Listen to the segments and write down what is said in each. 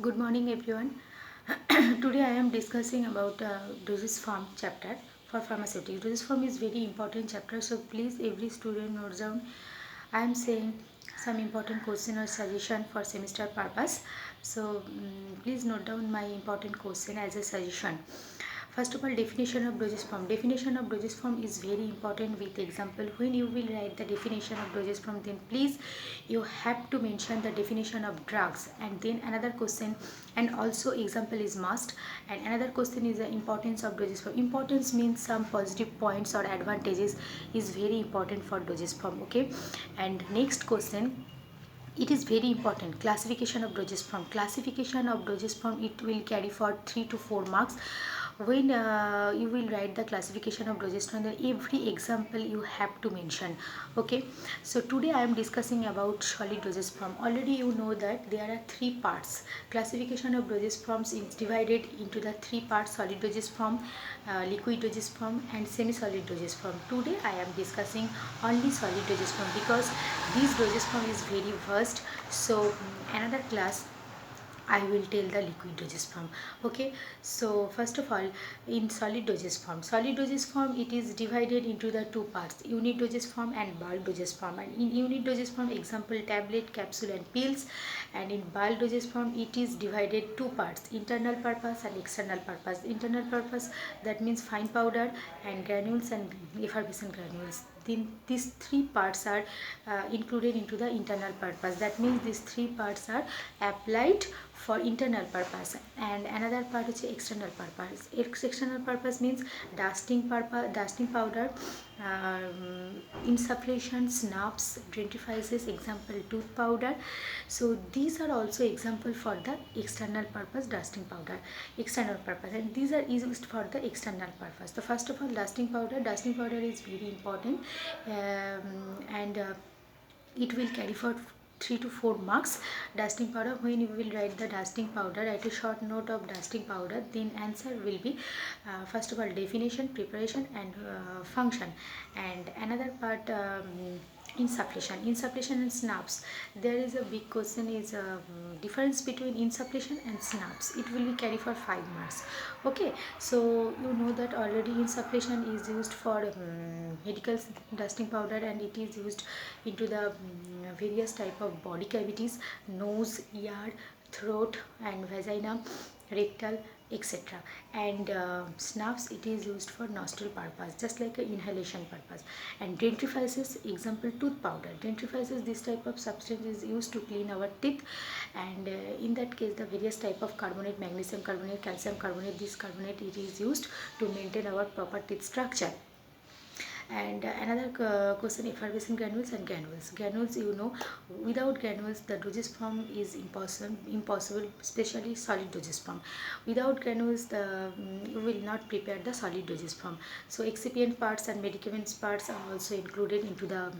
Good morning, everyone. Today I am discussing about dosage form chapter for pharmaceutics. Dosage form is very important chapter, so please every student note down. I am saying some important question or suggestion for semester purpose. So please note down my important question as a suggestion. First of all, definition of dosage form. Definition of dosage form is very important with example. When you will write the definition of dosage form, then please you have to mention the definition of drugs, and then another question, and also example is must, and another question is the importance of dosage form. Importance means some positive points or advantages is very important for dosage form. Okay, and next question, it is very important, classification of dosage form. Classification of dosage form, it will carry for 3 to 4 marks. When you will write the classification of dosage form, then every example you have to mention. Okay, so today I am discussing about solid dosage form. Already you know that there are 3 parts. Classification of dosage forms is divided into the 3 parts: solid dosage form, liquid dosage form, and semi solid dosage form. Today I am discussing only solid dosage form because this dosage form is very vast. So another class I will tell the liquid dosage form. Okay, so first of all, in solid dosage form, it is divided into the 2 parts: unit dosage form and bulk dosage form. And in unit dosage form, example tablet, capsule, and pills. And in bulk dosage form, it is divided 2 parts: internal purpose and external purpose. Internal purpose, that means fine powder and granules and effervescent granules. Then these 3 parts are included into the internal purpose. That means these 3 parts are applied for internal purpose, and another part is external purpose. External purpose means dusting powder, insufflation, snaps, dentifrices, example tooth powder. So these are also example for the external purpose, dusting powder, external purpose, and these are used for the external purpose. The first of all, dusting powder is very important, and it will carry for 3 to 4 marks. Dusting powder, when you will write the dusting powder, write a short note of dusting powder, then answer will be first of all definition, preparation, and function. And another part, insufflation and snaps. There is a big question is difference between insufflation and snaps. It will be carry for 5 marks. Okay, so you know that already insufflation is used for medical dusting powder, and it is used into the various type of body cavities: nose, ear, throat, and vagina, rectal, etc. And snuffs, it is used for nostril purpose, just like a inhalation purpose. And dentifrices, example tooth powder. Dentifrices, this type of substance is used to clean our teeth, and in that case the various type of carbonate, magnesium carbonate, calcium carbonate, this carbonate it is used to maintain our proper teeth structure. And another question, effervescent granules, you know, without granules the dosage form is impossible, especially solid dosage form. Without granules you will not prepare the solid dosage form. So excipient parts and medicaments parts are also included into the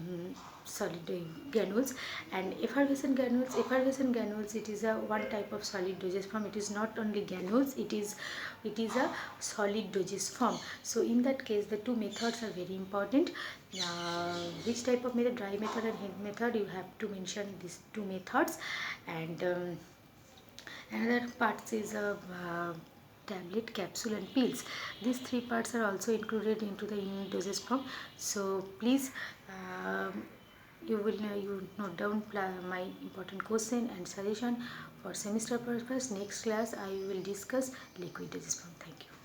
solid granules. And effervescent granules, it is a one type of solid dosage form. It is not only granules, it is a solid dosage form. So in that case the 2 methods are very important. Which type of method, dry method and heat method, you have to mention these 2 methods. And another parts is tablet, capsule, and pills. These 3 parts are also included into the unit dosage form. So please you note down my important question and suggestion for semester purpose. Next class I will discuss liquid dosage form. Thank you.